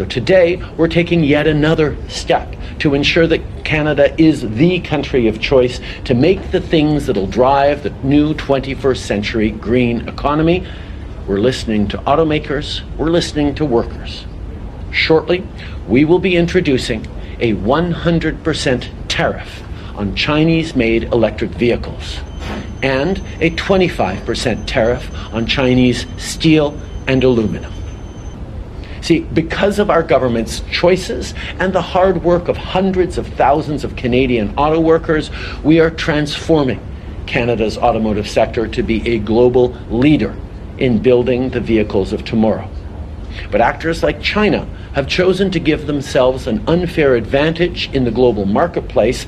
So today, we're taking yet another step to ensure that Canada is the country of choice to make the things that'll drive the new 21st century green economy. We're listening to automakers, we're listening to workers. Shortly, we will be introducing a 100% tariff on Chinese-made electric vehicles and a 25% tariff on Chinese steel and aluminum. See, because of our government's choices and the hard work of hundreds of thousands of Canadian auto workers, we are transforming Canada's automotive sector to be a global leader in building the vehicles of tomorrow. But actors like China have chosen to give themselves an unfair advantage in the global marketplace.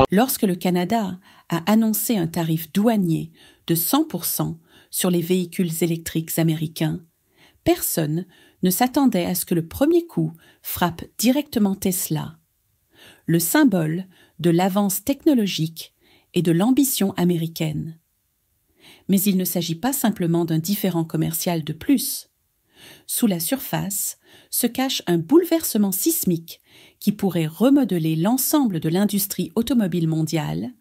Lorsque le Canada a annoncé un tarif douanier de 100% sur les véhicules électriques américains, personne ne s'attendait à ce que le premier coup frappe directement Tesla, le symbole de l'avance technologique et de l'ambition américaine. Mais il ne s'agit pas simplement d'un différend commercial de plus. Sous la surface se cache un bouleversement sismique qui pourrait remodeler l'ensemble de l'industrie automobile mondiale,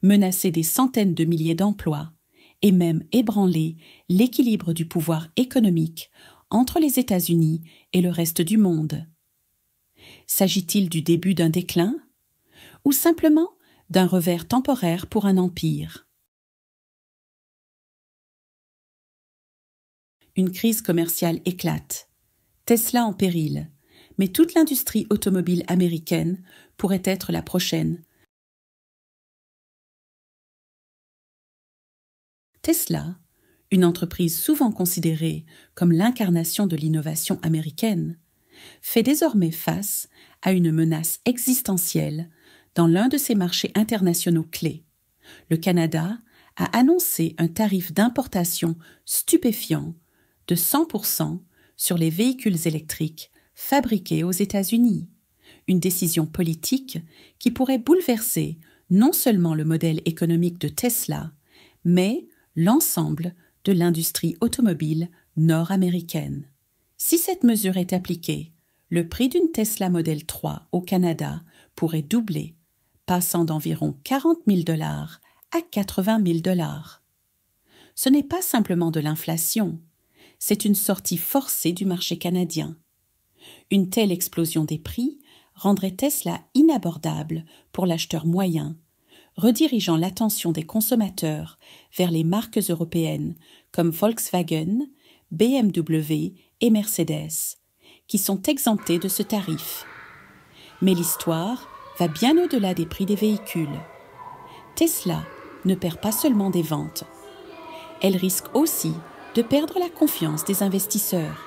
menacer des centaines de milliers d'emplois et même ébranler l'équilibre du pouvoir économique entre les États-Unis et le reste du monde. S'agit-il du début d'un déclin ou simplement d'un revers temporaire pour un empire? Une crise commerciale éclate. Tesla en péril, mais toute l'industrie automobile américaine pourrait être la prochaine. Tesla, une entreprise souvent considérée comme l'incarnation de l'innovation américaine, fait désormais face à une menace existentielle dans l'un de ses marchés internationaux clés. Le Canada a annoncé un tarif d'importation stupéfiant de 100% sur les véhicules électriques fabriqués aux États-Unis, une décision politique qui pourrait bouleverser non seulement le modèle économique de Tesla, mais l'ensemble de l'industrie automobile nord-américaine. Si cette mesure est appliquée, le prix d'une Tesla Model 3 au Canada pourrait doubler, passant d'environ 40 000 $ à 80 000 $. Ce n'est pas simplement de l'inflation, c'est une sortie forcée du marché canadien. Une telle explosion des prix rendrait Tesla inabordable pour l'acheteur moyen, redirigeant l'attention des consommateurs vers les marques européennes comme Volkswagen, BMW et Mercedes, qui sont exemptées de ce tarif. Mais l'histoire va bien au-delà des prix des véhicules. Tesla ne perd pas seulement des ventes. Elle risque aussi de perdre la confiance des investisseurs.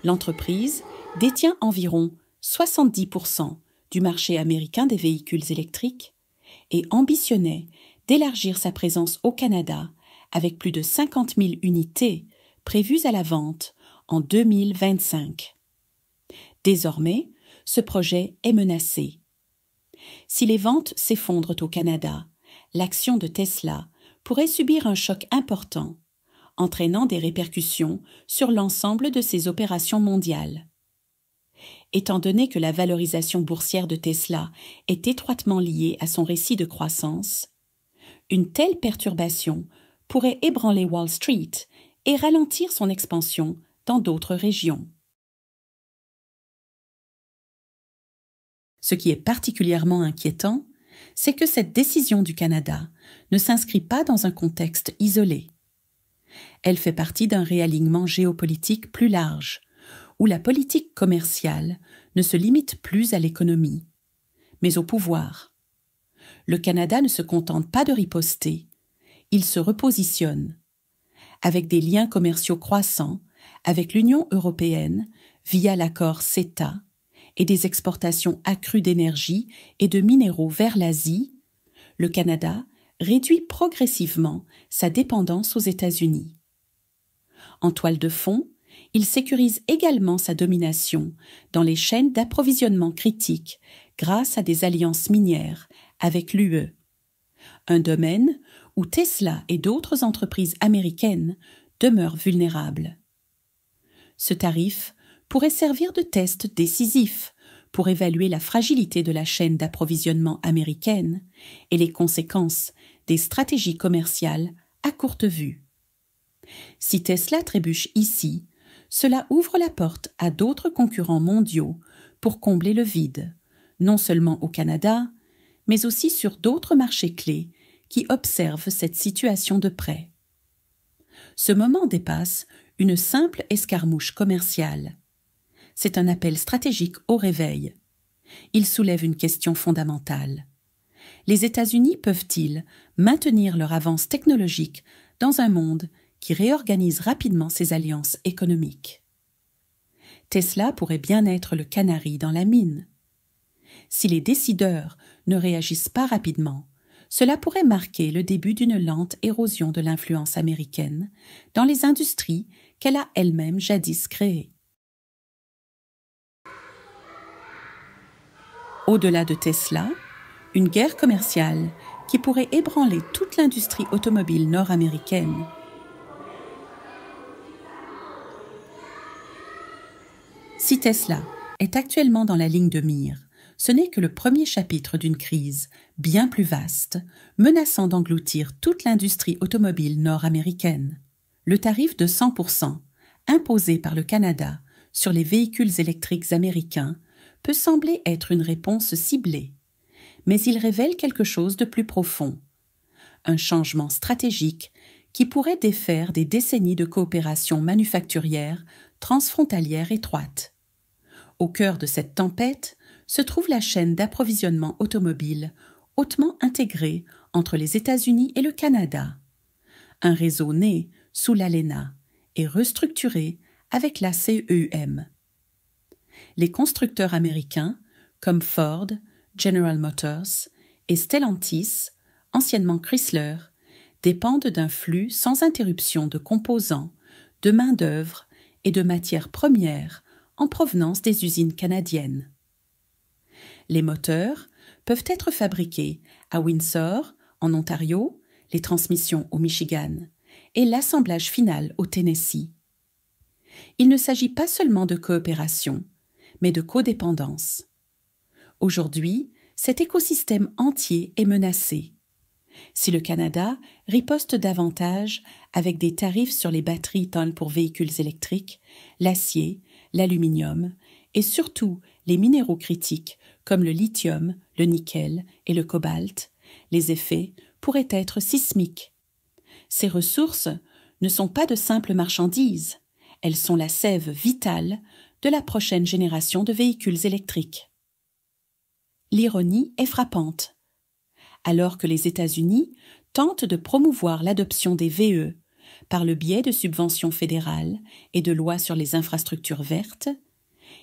L'entreprise détient environ 70% du marché américain des véhicules électriques et ambitionnait d'élargir sa présence au Canada avec plus de 50 000 unités prévues à la vente en 2025. Désormais, ce projet est menacé. Si les ventes s'effondrent au Canada, l'action de Tesla pourrait subir un choc important, entraînant des répercussions sur l'ensemble de ses opérations mondiales. Étant donné que la valorisation boursière de Tesla est étroitement liée à son récit de croissance, une telle perturbation pourrait ébranler Wall Street et ralentir son expansion dans d'autres régions. Ce qui est particulièrement inquiétant, c'est que cette décision du Canada ne s'inscrit pas dans un contexte isolé. Elle fait partie d'un réalignement géopolitique plus large, où la politique commerciale ne se limite plus à l'économie, mais au pouvoir. Le Canada ne se contente pas de riposter, il se repositionne. Avec des liens commerciaux croissants avec l'Union européenne via l'accord CETA et des exportations accrues d'énergie et de minéraux vers l'Asie, le Canada réduit progressivement sa dépendance aux États-Unis. En toile de fond, il sécurise également sa domination dans les chaînes d'approvisionnement critiques grâce à des alliances minières avec l'UE, un domaine où Tesla et d'autres entreprises américaines demeurent vulnérables. Ce tarif pourrait servir de test décisif pour évaluer la fragilité de la chaîne d'approvisionnement américaine et les conséquences des stratégies commerciales à courte vue. Si Tesla trébuche ici, cela ouvre la porte à d'autres concurrents mondiaux pour combler le vide, non seulement au Canada, mais aussi sur d'autres marchés clés qui observent cette situation de près. Ce moment dépasse une simple escarmouche commerciale. C'est un appel stratégique au réveil. Il soulève une question fondamentale. Les États-Unis peuvent-ils maintenir leur avance technologique dans un monde qui réorganise rapidement ses alliances économiques? Tesla pourrait bien être le canari dans la mine. Si les décideurs ne réagissent pas rapidement, cela pourrait marquer le début d'une lente érosion de l'influence américaine dans les industries qu'elle a elle-même jadis créées. Au-delà de Tesla, une guerre commerciale qui pourrait ébranler toute l'industrie automobile nord-américaine. Si Tesla est actuellement dans la ligne de mire, ce n'est que le premier chapitre d'une crise bien plus vaste, menaçant d'engloutir toute l'industrie automobile nord-américaine. Le tarif de 100% imposé par le Canada sur les véhicules électriques américains peut sembler être une réponse ciblée, mais il révèle quelque chose de plus profond, un changement stratégique qui pourrait défaire des décennies de coopération manufacturière transfrontalière étroite. Au cœur de cette tempête se trouve la chaîne d'approvisionnement automobile hautement intégrée entre les États-Unis et le Canada, un réseau né sous l'ALENA et restructuré avec la CEUM. Les constructeurs américains, comme Ford, General Motors et Stellantis, anciennement Chrysler, dépendent d'un flux sans interruption de composants, de main-d'œuvre et de matières premières en provenance des usines canadiennes. Les moteurs peuvent être fabriqués à Windsor, en Ontario, les transmissions au Michigan et l'assemblage final au Tennessee. Il ne s'agit pas seulement de coopération, mais de codépendance. Aujourd'hui, cet écosystème entier est menacé. Si le Canada riposte davantage avec des tarifs sur les batteries tonnes pour véhicules électriques, l'acier, l'aluminium et surtout les minéraux critiques comme le lithium, le nickel et le cobalt, les effets pourraient être sismiques. Ces ressources ne sont pas de simples marchandises, elles sont la sève vitale de la prochaine génération de véhicules électriques. L'ironie est frappante. Alors que les États-Unis tentent de promouvoir l'adoption des VE par le biais de subventions fédérales et de lois sur les infrastructures vertes,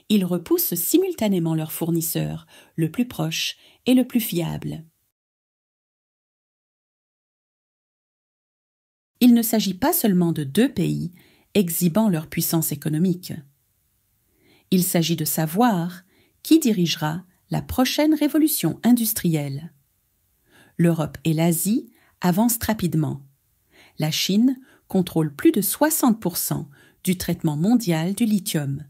ils repoussent simultanément leur fournisseur le plus proche et le plus fiable. Il ne s'agit pas seulement de deux pays exhibant leur puissance économique. Il s'agit de savoir qui dirigera la prochaine révolution industrielle. L'Europe et l'Asie avancent rapidement. La Chine contrôle plus de 60% du traitement mondial du lithium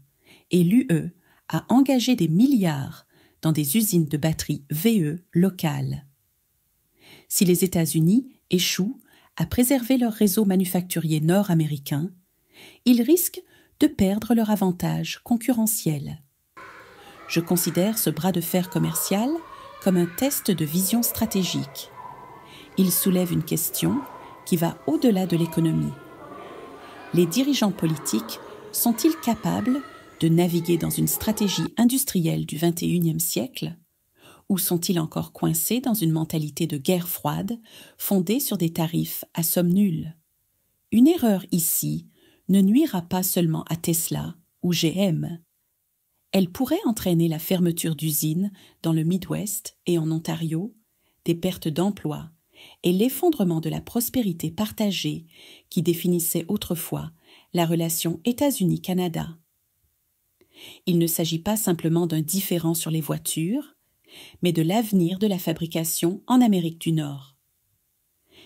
et l'UE a engagé des milliards dans des usines de batteries VE locales. Si les États-Unis échouent à préserver leur réseau manufacturier nord-américain, ils risquent de perdre leur avantage concurrentiel. Je considère ce bras de fer commercial comme un test de vision stratégique. Il soulève une question qui va au-delà de l'économie. Les dirigeants politiques sont-ils capables de naviguer dans une stratégie industrielle du XXIe siècle, ou sont-ils encore coincés dans une mentalité de guerre froide fondée sur des tarifs à somme nulle? Une erreur ici ne nuira pas seulement à Tesla ou GM. Elle pourrait entraîner la fermeture d'usines dans le Midwest et en Ontario, des pertes d'emplois et l'effondrement de la prospérité partagée qui définissait autrefois la relation États-Unis-Canada. Il ne s'agit pas simplement d'un différend sur les voitures, mais de l'avenir de la fabrication en Amérique du Nord.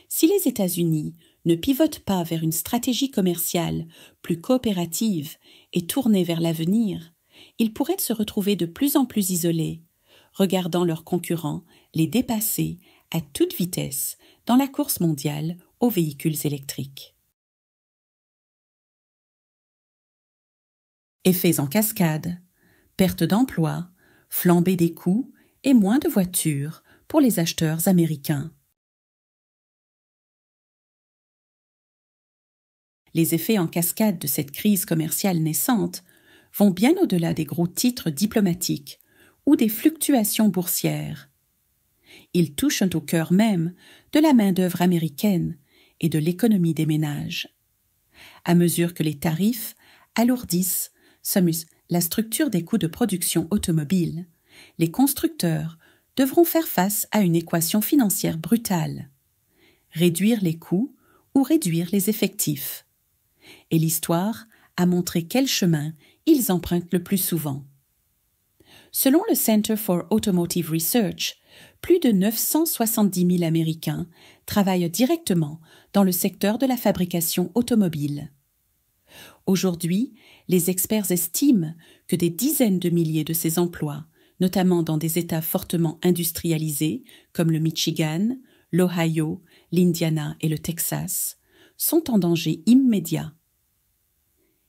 Si les États-Unis ne pivote pas vers une stratégie commerciale plus coopérative et tournée vers l'avenir, ils pourraient se retrouver de plus en plus isolés, regardant leurs concurrents les dépasser à toute vitesse dans la course mondiale aux véhicules électriques. Effets en cascade, perte d'emplois, flambée des coûts et moins de voitures pour les acheteurs américains. Les effets en cascade de cette crise commerciale naissante vont bien au-delà des gros titres diplomatiques ou des fluctuations boursières. Ils touchent au cœur même de la main-d'œuvre américaine et de l'économie des ménages. À mesure que les tarifs alourdissent la structure des coûts de production automobile, les constructeurs devront faire face à une équation financière brutale: réduire les coûts ou réduire les effectifs. Et l'histoire a montré quel chemin ils empruntent le plus souvent. Selon le Center for Automotive Research, plus de 970 000 Américains travaillent directement dans le secteur de la fabrication automobile. Aujourd'hui, les experts estiment que des dizaines de milliers de ces emplois, notamment dans des États fortement industrialisés comme le Michigan, l'Ohio, l'Indiana et le Texas, sont en danger immédiat.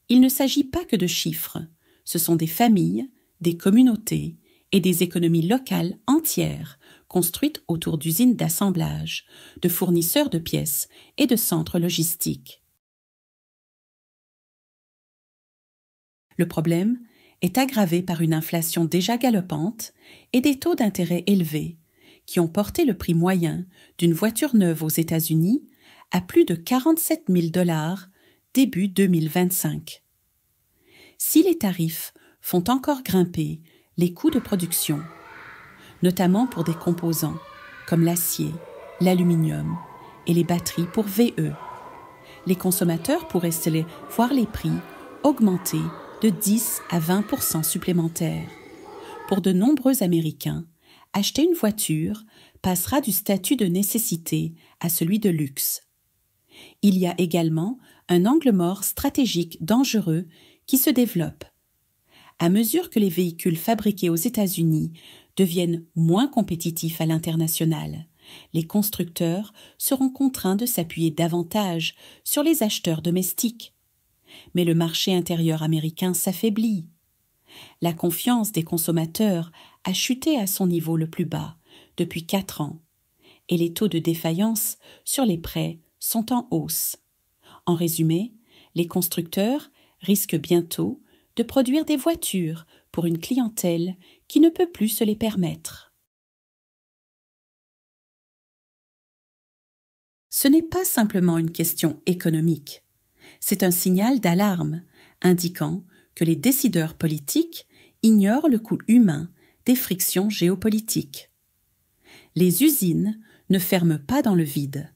Il ne s'agit pas que de chiffres, ce sont des familles, des communautés et des économies locales entières construites autour d'usines d'assemblage, de fournisseurs de pièces et de centres logistiques. Le problème est aggravé par une inflation déjà galopante et des taux d'intérêt élevés qui ont porté le prix moyen d'une voiture neuve aux États-Unis à plus de 47 000 $ début 2025. Si les tarifs font encore grimper les coûts de production, notamment pour des composants comme l'acier, l'aluminium et les batteries pour VE, les consommateurs pourraient voir les prix augmenter de 10 à 20% supplémentaires. Pour de nombreux Américains, acheter une voiture passera du statut de nécessité à celui de luxe. Il y a également un angle mort stratégique dangereux qui se développe. À mesure que les véhicules fabriqués aux États-Unis deviennent moins compétitifs à l'international, les constructeurs seront contraints de s'appuyer davantage sur les acheteurs domestiques. Mais le marché intérieur américain s'affaiblit. La confiance des consommateurs a chuté à son niveau le plus bas depuis 4 ans, et les taux de défaillance sur les prêts sont en hausse. En résumé, les constructeurs risquent bientôt de produire des voitures pour une clientèle qui ne peut plus se les permettre. Ce n'est pas simplement une question économique. C'est un signal d'alarme indiquant que les décideurs politiques ignorent le coût humain des frictions géopolitiques. Les usines ne ferment pas dans le vide.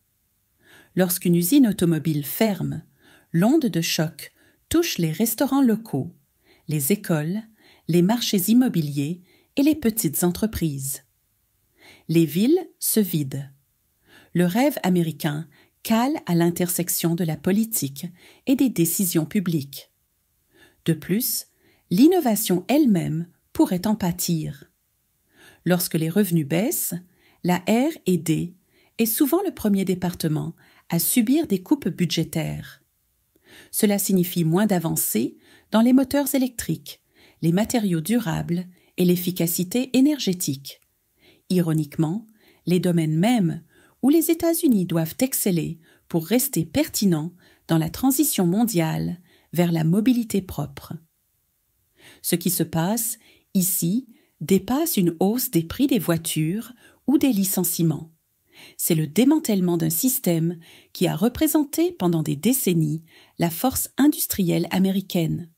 Lorsqu'une usine automobile ferme, l'onde de choc touche les restaurants locaux, les écoles, les marchés immobiliers et les petites entreprises. Les villes se vident. Le rêve américain cale à l'intersection de la politique et des décisions publiques. De plus, l'innovation elle-même pourrait en pâtir. Lorsque les revenus baissent, la R&D est souvent le premier département à subir des coupes budgétaires. Cela signifie moins d'avancées dans les moteurs électriques, les matériaux durables et l'efficacité énergétique. Ironiquement, les domaines mêmes où les États-Unis doivent exceller pour rester pertinents dans la transition mondiale vers la mobilité propre. Ce qui se passe ici dépasse une hausse des prix des voitures ou des licenciements. C'est le démantèlement d'un système qui a représenté pendant des décennies la force industrielle américaine.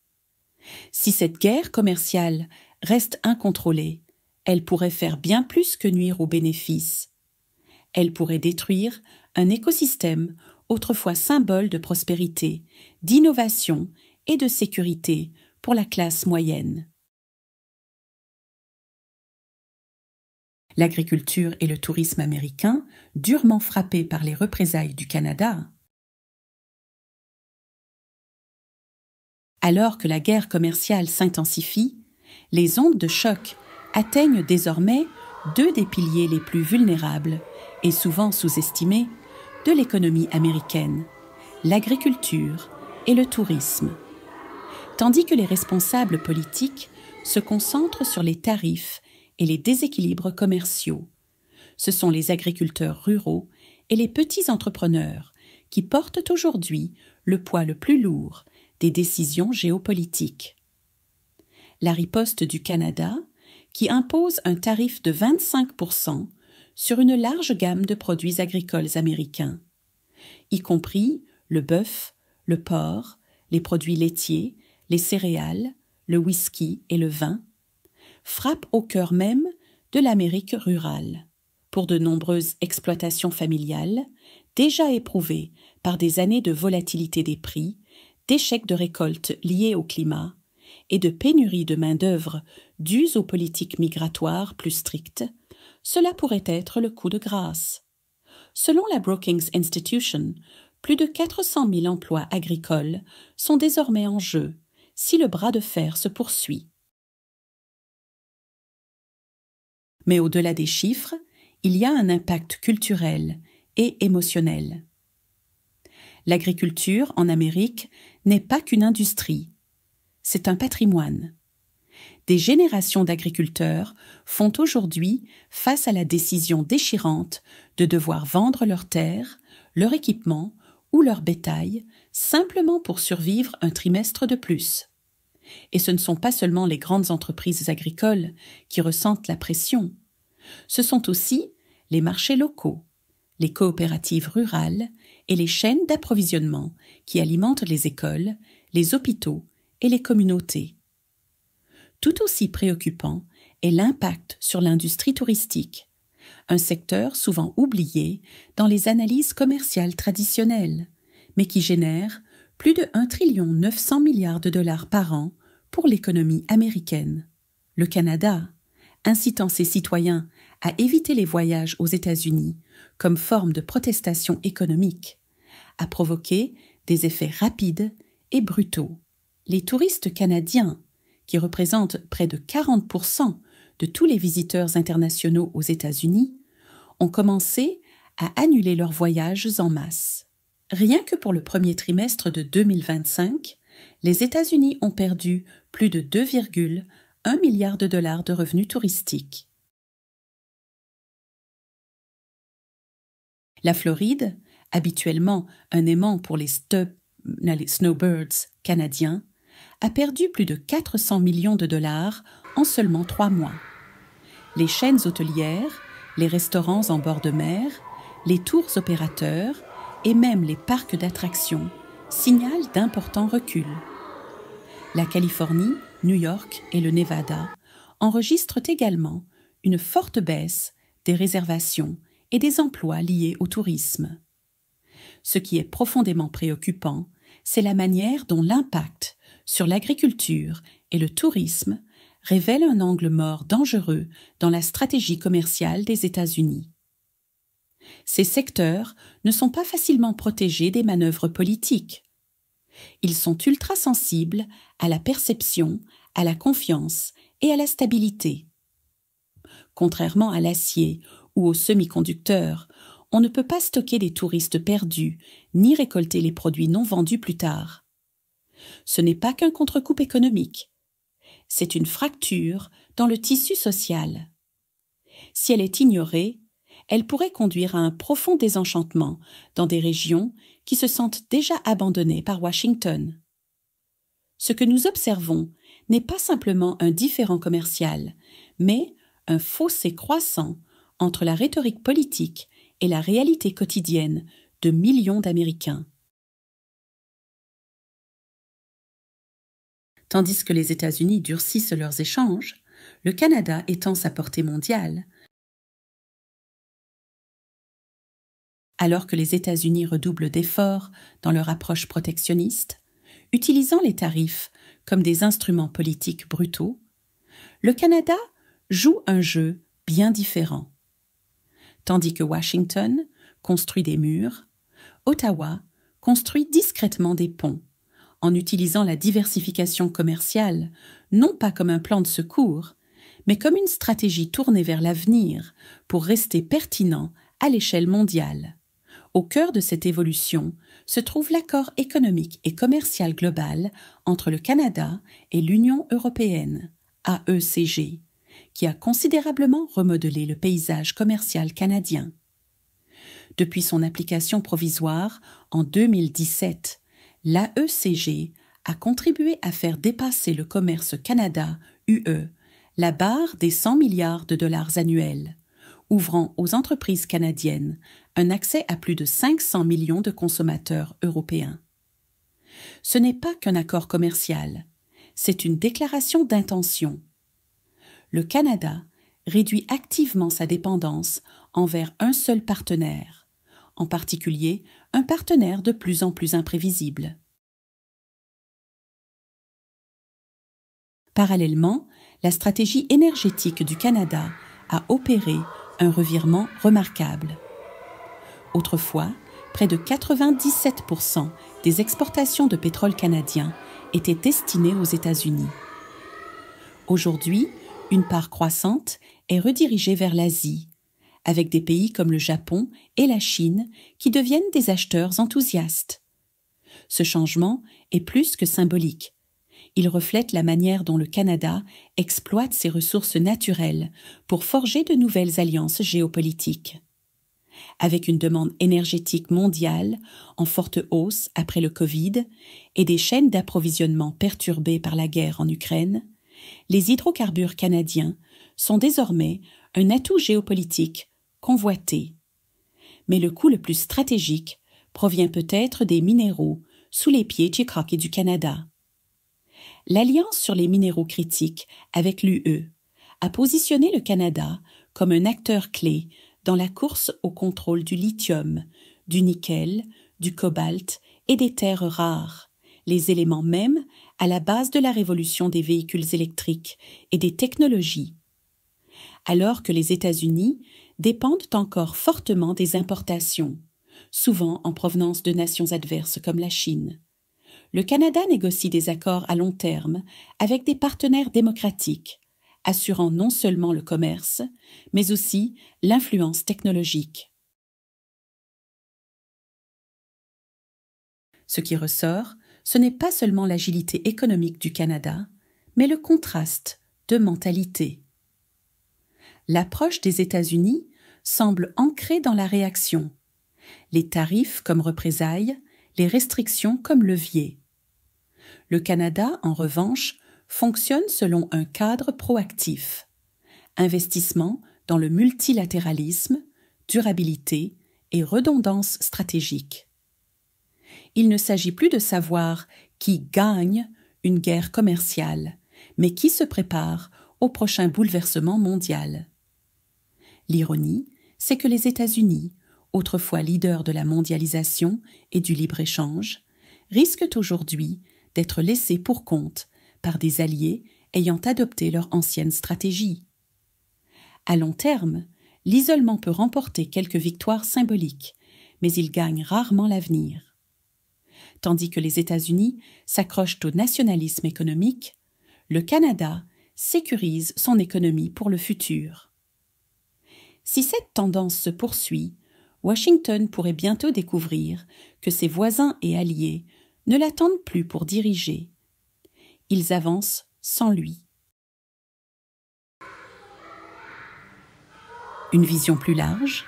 Si cette guerre commerciale reste incontrôlée, elle pourrait faire bien plus que nuire aux bénéfices. Elle pourrait détruire un écosystème autrefois symbole de prospérité, d'innovation et de sécurité pour la classe moyenne. L'agriculture et le tourisme américain, durement frappés par les représailles du Canada, Alors que la guerre commerciale s'intensifie, les ondes de choc atteignent désormais deux des piliers les plus vulnérables et souvent sous-estimés de l'économie américaine, l'agriculture et le tourisme. Tandis que les responsables politiques se concentrent sur les tarifs et les déséquilibres commerciaux, ce sont les agriculteurs ruraux et les petits entrepreneurs qui portent aujourd'hui le poids le plus lourd des décisions géopolitiques. La riposte du Canada, qui impose un tarif de 25% sur une large gamme de produits agricoles américains, y compris le bœuf, le porc, les produits laitiers, les céréales, le whisky et le vin, frappe au cœur même de l'Amérique rurale, pour de nombreuses exploitations familiales, déjà éprouvées par des années de volatilité des prix, d'échecs de récolte liés au climat et de pénurie de main-d'œuvre dues aux politiques migratoires plus strictes, cela pourrait être le coup de grâce. Selon la Brookings Institution, plus de 400 000 emplois agricoles sont désormais en jeu si le bras de fer se poursuit. Mais au-delà des chiffres, il y a un impact culturel et émotionnel. L'agriculture en Amérique n'est pas qu'une industrie, c'est un patrimoine. Des générations d'agriculteurs font aujourd'hui face à la décision déchirante de devoir vendre leurs terres, leur équipement ou leur bétail simplement pour survivre un trimestre de plus. Et ce ne sont pas seulement les grandes entreprises agricoles qui ressentent la pression, ce sont aussi les marchés locaux, les coopératives rurales et les chaînes d'approvisionnement qui alimentent les écoles, les hôpitaux et les communautés. Tout aussi préoccupant est l'impact sur l'industrie touristique, un secteur souvent oublié dans les analyses commerciales traditionnelles, mais qui génère plus de 1,9 trillion de dollars par an pour l'économie américaine. Le Canada, incitant ses citoyens à éviter les voyages aux États-Unis comme forme de protestation économique, a provoqué des effets rapides et brutaux. Les touristes canadiens, qui représentent près de 40% de tous les visiteurs internationaux aux États-Unis, ont commencé à annuler leurs voyages en masse. Rien que pour le premier trimestre de 2025, les États-Unis ont perdu plus de 2,1 milliards de dollars de revenus touristiques. La Floride, habituellement un aimant pour les snowbirds canadiens, a perdu plus de 400 millions de dollars en seulement 3 mois. Les chaînes hôtelières, les restaurants en bord de mer, les tours opérateurs et même les parcs d'attractions signalent d'importants reculs. La Californie, New York et le Nevada enregistrent également une forte baisse des réservations et des emplois liés au tourisme. Ce qui est profondément préoccupant, c'est la manière dont l'impact sur l'agriculture et le tourisme révèle un angle mort dangereux dans la stratégie commerciale des États-Unis. Ces secteurs ne sont pas facilement protégés des manœuvres politiques. Ils sont ultra sensibles à la perception, à la confiance et à la stabilité. Contrairement à l'acier ou aux semi-conducteurs, on ne peut pas stocker des touristes perdus, ni récolter les produits non vendus plus tard. Ce n'est pas qu'un contre-coup économique. C'est une fracture dans le tissu social. Si elle est ignorée, elle pourrait conduire à un profond désenchantement dans des régions qui se sentent déjà abandonnées par Washington. Ce que nous observons n'est pas simplement un différend commercial, mais un fossé croissant entre la rhétorique politique et la réalité quotidienne de millions d'Américains. Tandis que les États-Unis durcissent leurs échanges, le Canada étend sa portée mondiale. Alors que les États-Unis redoublent d'efforts dans leur approche protectionniste, utilisant les tarifs comme des instruments politiques brutaux, le Canada joue un jeu bien différent. Tandis que Washington construit des murs, Ottawa construit discrètement des ponts, en utilisant la diversification commerciale, non pas comme un plan de secours, mais comme une stratégie tournée vers l'avenir pour rester pertinent à l'échelle mondiale. Au cœur de cette évolution se trouve l'accord économique et commercial global entre le Canada et l'Union européenne, AECG, qui a considérablement remodelé le paysage commercial canadien. Depuis son application provisoire en 2017, l'AECG a contribué à faire dépasser le commerce Canada-UE la barre des 100 milliards de dollars annuels, ouvrant aux entreprises canadiennes un accès à plus de 500 millions de consommateurs européens. Ce n'est pas qu'un accord commercial, c'est une déclaration d'intention. Le Canada réduit activement sa dépendance envers un seul partenaire, en particulier un partenaire de plus en plus imprévisible. Parallèlement, la stratégie énergétique du Canada a opéré un revirement remarquable. Autrefois, près de 97% des exportations de pétrole canadien étaient destinées aux États-Unis. Aujourd'hui, une part croissante est redirigée vers l'Asie, avec des pays comme le Japon et la Chine qui deviennent des acheteurs enthousiastes. Ce changement est plus que symbolique. Il reflète la manière dont le Canada exploite ses ressources naturelles pour forger de nouvelles alliances géopolitiques. Avec une demande énergétique mondiale en forte hausse après le Covid et des chaînes d'approvisionnement perturbées par la guerre en Ukraine, les hydrocarbures canadiens sont désormais un atout géopolitique convoité. Mais le coût le plus stratégique provient peut-être des minéraux sous les pieds et du Canada. L'Alliance sur les minéraux critiques avec l'UE a positionné le Canada comme un acteur clé dans la course au contrôle du lithium, du nickel, du cobalt et des terres rares, les éléments mêmes à la base de la révolution des véhicules électriques et des technologies. Alors que les États-Unis dépendent encore fortement des importations, souvent en provenance de nations adverses comme la Chine. Le Canada négocie des accords à long terme avec des partenaires démocratiques, assurant non seulement le commerce, mais aussi l'influence technologique. Ce qui ressort, ce n'est pas seulement l'agilité économique du Canada, mais le contraste de mentalité. L'approche des États-Unis semble ancrée dans la réaction, les tarifs comme représailles, les restrictions comme levier. Le Canada, en revanche, fonctionne selon un cadre proactif. Investissement dans le multilatéralisme, durabilité et redondance stratégique. Il ne s'agit plus de savoir qui gagne une guerre commerciale, mais qui se prépare au prochain bouleversement mondial. L'ironie, c'est que les États-Unis, autrefois leaders de la mondialisation et du libre-échange, risquent aujourd'hui d'être laissés pour compte par des alliés ayant adopté leur ancienne stratégie. À long terme, l'isolement peut remporter quelques victoires symboliques, mais il gagne rarement l'avenir. Tandis que les États-Unis s'accrochent au nationalisme économique, le Canada sécurise son économie pour le futur. Si cette tendance se poursuit, Washington pourrait bientôt découvrir que ses voisins et alliés ne l'attendent plus pour diriger. Ils avancent sans lui. Une vision plus large,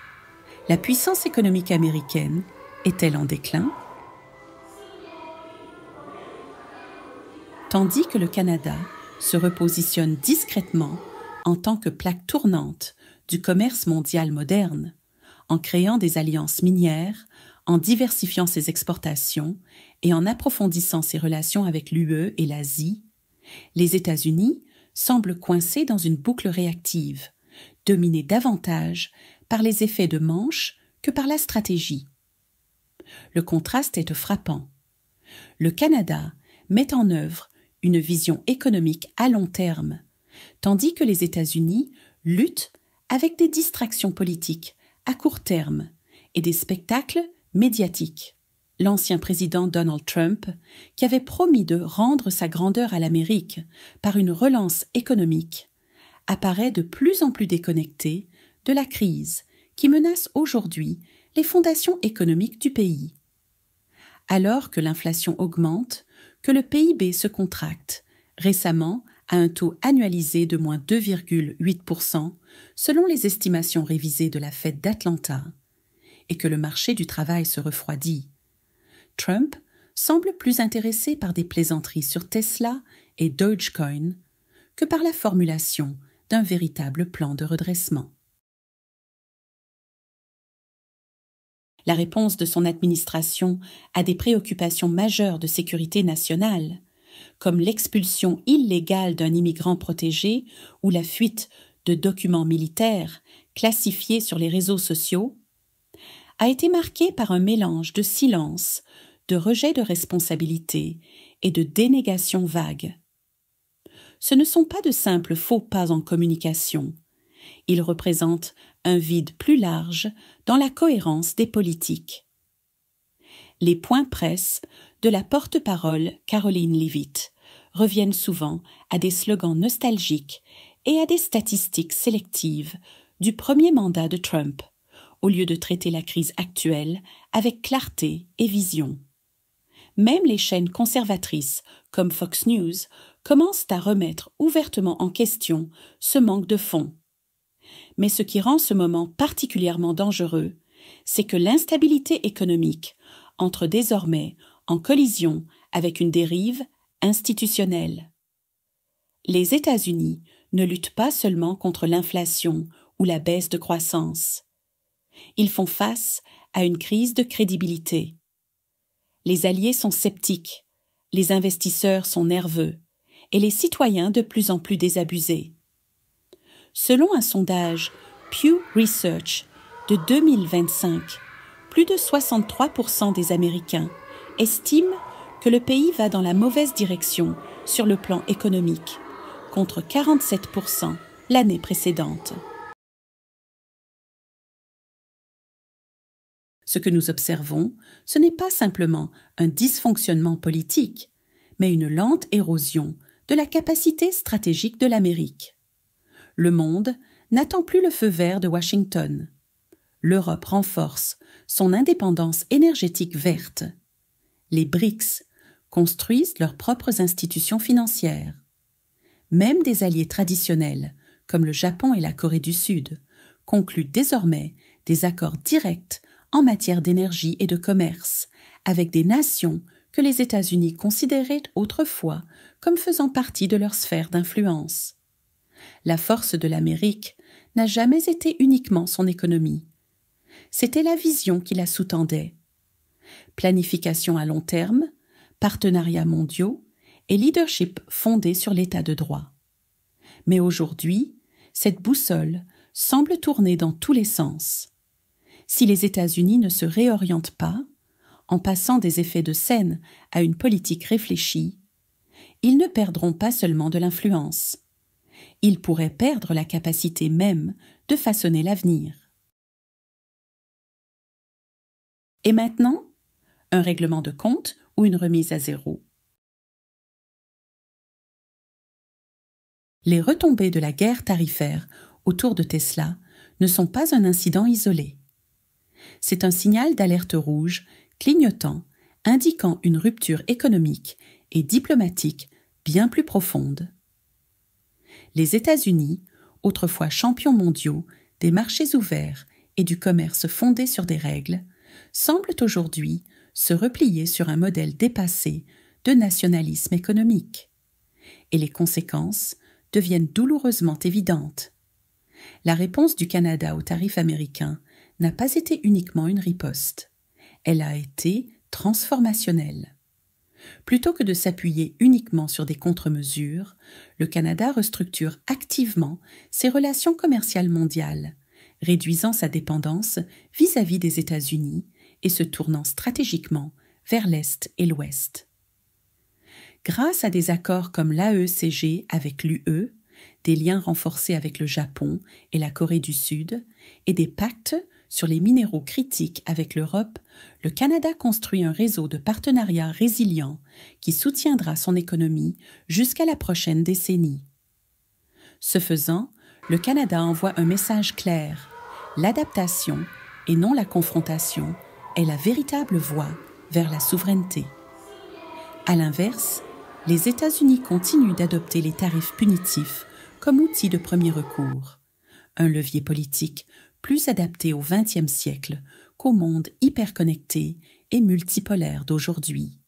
la puissance économique américaine est-elle en déclin? Tandis que le Canada se repositionne discrètement en tant que plaque tournante du commerce mondial moderne, en créant des alliances minières, en diversifiant ses exportations et en approfondissant ses relations avec l'UE et l'Asie, les États-Unis semblent coincés dans une boucle réactive, dominée davantage par les effets de manche que par la stratégie. Le contraste est frappant. Le Canada met en œuvre une vision économique à long terme, tandis que les États-Unis luttent avec des distractions politiques à court terme et des spectacles médiatiques. l'ancien président Donald Trump, qui avait promis de rendre sa grandeur à l'Amérique par une relance économique, apparaît de plus en plus déconnecté de la crise qui menace aujourd'hui les fondations économiques du pays. Alors que l'inflation augmente, que le PIB se contracte, récemment à un taux annualisé de moins 2,8% selon les estimations révisées de la Fed d'Atlanta, et que le marché du travail se refroidit, Trump semble plus intéressé par des plaisanteries sur Tesla et Dogecoin que par la formulation d'un véritable plan de redressement. La réponse de son administration à des préoccupations majeures de sécurité nationale, comme l'expulsion illégale d'un immigrant protégé ou la fuite de documents militaires classifiés sur les réseaux sociaux, a été marquée par un mélange de silence, de rejet de responsabilité et de dénégation vague. Ce ne sont pas de simples faux pas en communication. Ils représentent un vide plus large dans la cohérence des politiques. Les points presse de la porte-parole Karoline Leavitt reviennent souvent à des slogans nostalgiques et à des statistiques sélectives du premier mandat de Trump, au lieu de traiter la crise actuelle avec clarté et vision. Même les chaînes conservatrices, comme Fox News, commencent à remettre ouvertement en question ce manque de fond. Mais ce qui rend ce moment particulièrement dangereux, c'est que l'instabilité économique entre désormais en collision avec une dérive institutionnelle. Les États-Unis ne luttent pas seulement contre l'inflation ou la baisse de croissance. Ils font face à une crise de crédibilité. Les alliés sont sceptiques, les investisseurs sont nerveux et les citoyens de plus en plus désabusés. Selon un sondage Pew Research de 2025, plus de 63% des Américains estiment que le pays va dans la mauvaise direction sur le plan économique, contre 47% l'année précédente. Ce que nous observons, ce n'est pas simplement un dysfonctionnement politique, mais une lente érosion de la capacité stratégique de l'Amérique. Le monde n'attend plus le feu vert de Washington. L'Europe renforce son indépendance énergétique verte. Les BRICS construisent leurs propres institutions financières. Même des alliés traditionnels, comme le Japon et la Corée du Sud, concluent désormais des accords directs en matière d'énergie et de commerce, avec des nations que les États-Unis considéraient autrefois comme faisant partie de leur sphère d'influence. La force de l'Amérique n'a jamais été uniquement son économie. C'était la vision qui la sous-tendait. Planification à long terme, partenariats mondiaux et leadership fondé sur l'état de droit. Mais aujourd'hui, cette boussole semble tourner dans tous les sens. Si les États-Unis ne se réorientent pas, en passant des effets de scène à une politique réfléchie, ils ne perdront pas seulement de l'influence. Ils pourraient perdre la capacité même de façonner l'avenir. Et maintenant, un règlement de compte ou une remise à zéro. Les retombées de la guerre tarifaire autour de Tesla ne sont pas un incident isolé. C'est un signal d'alerte rouge clignotant, indiquant une rupture économique et diplomatique bien plus profonde. Les États-Unis, autrefois champions mondiaux des marchés ouverts et du commerce fondé sur des règles, semblent aujourd'hui se replier sur un modèle dépassé de nationalisme économique. Et les conséquences deviennent douloureusement évidentes. La réponse du Canada aux tarifs américains n'a pas été uniquement une riposte. Elle a été transformationnelle. Plutôt que de s'appuyer uniquement sur des contre-mesures, le Canada restructure activement ses relations commerciales mondiales, réduisant sa dépendance vis-à-vis des États-Unis et se tournant stratégiquement vers l'Est et l'Ouest. Grâce à des accords comme l'AECG avec l'UE, des liens renforcés avec le Japon et la Corée du Sud, et des pactes sur les minéraux critiques avec l'Europe, le Canada construit un réseau de partenariats résilients qui soutiendra son économie jusqu'à la prochaine décennie. Ce faisant, le Canada envoie un message clair. L'adaptation, et non la confrontation, est la véritable voie vers la souveraineté. À l'inverse, les États-Unis continuent d'adopter les tarifs punitifs comme outil de premier recours, un levier politique plus adapté au XXe siècle qu'au monde hyperconnecté et multipolaire d'aujourd'hui.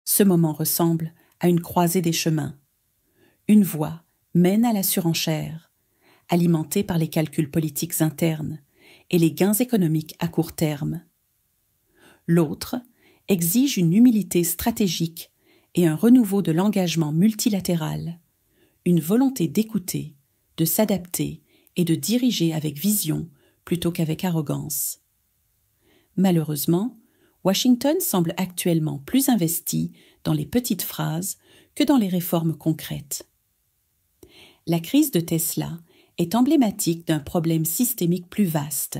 Ce moment ressemble à une croisée des chemins. Une voie mène à la surenchère, alimentée par les calculs politiques internes et les gains économiques à court terme. L'autre exige une humilité stratégique et un renouveau de l'engagement multilatéral, une volonté d'écouter, de s'adapter et de diriger avec vision plutôt qu'avec arrogance. Malheureusement, Washington semble actuellement plus investi dans les petites phrases que dans les réformes concrètes. La crise de Tesla est emblématique d'un problème systémique plus vaste.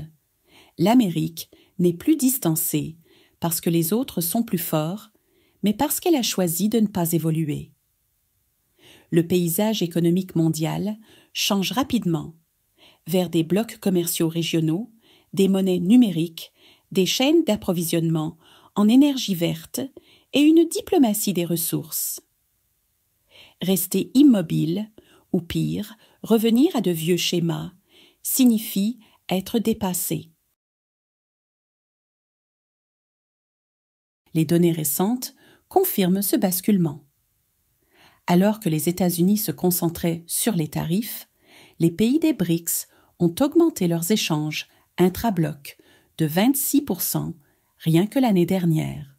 L'Amérique n'est plus distancée parce que les autres sont plus forts, mais parce qu'elle a choisi de ne pas évoluer. Le paysage économique mondial change rapidement vers des blocs commerciaux régionaux, des monnaies numériques, des chaînes d'approvisionnement en énergie verte et une diplomatie des ressources. Rester immobile, ou pire, revenir à de vieux schémas, signifie être dépassé. Les données récentes confirment ce basculement. Alors que les États-Unis se concentraient sur les tarifs, les pays des BRICS ont augmenté leurs échanges intra-blocs de 26% rien que l'année dernière.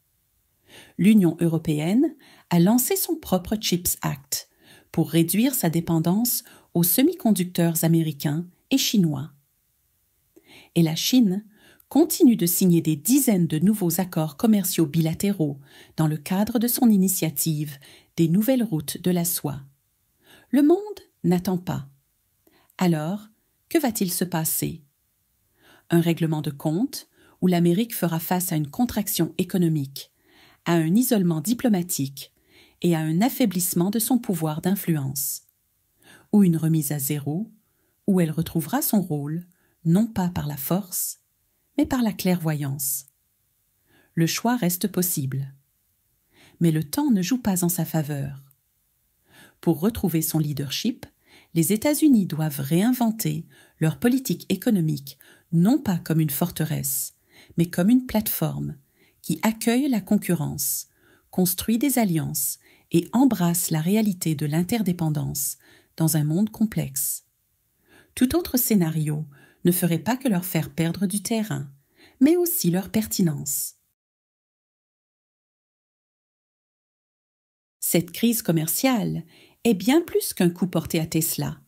L'Union européenne a lancé son propre CHIPS Act pour réduire sa dépendance aux semi-conducteurs américains et chinois. Et la Chine continue de signer des dizaines de nouveaux accords commerciaux bilatéraux dans le cadre de son initiative des nouvelles routes de la soie. Le monde n'attend pas. Alors, que va-t-il se passer? Un règlement de compte où l'Amérique fera face à une contraction économique, à un isolement diplomatique et à un affaiblissement de son pouvoir d'influence. Ou une remise à zéro, où elle retrouvera son rôle, non pas par la force, mais par la clairvoyance. Le choix reste possible. Mais le temps ne joue pas en sa faveur. Pour retrouver son leadership, les États-Unis doivent réinventer leur politique économique non pas comme une forteresse, mais comme une plateforme qui accueille la concurrence, construit des alliances et embrasse la réalité de l'interdépendance dans un monde complexe. Tout autre scénario ne ferait pas que leur faire perdre du terrain, mais aussi leur pertinence. Cette crise commerciale est bien plus qu'un coup porté à Tesla.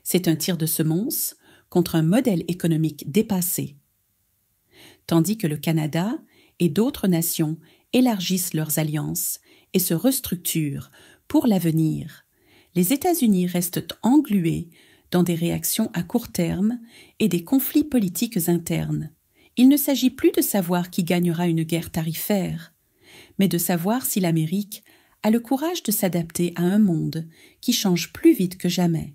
C'est un tir de semonce contre un modèle économique dépassé. Tandis que le Canada et d'autres nations élargissent leurs alliances et se restructurent pour l'avenir, les États-Unis restent englués dans des réactions à court terme et des conflits politiques internes. Il ne s'agit plus de savoir qui gagnera une guerre tarifaire, mais de savoir si l'Amérique a le courage de s'adapter à un monde qui change plus vite que jamais.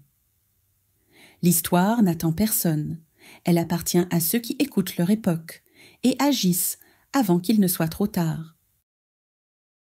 L'histoire n'attend personne, elle appartient à ceux qui écoutent leur époque et agissent avant qu'il ne soit trop tard.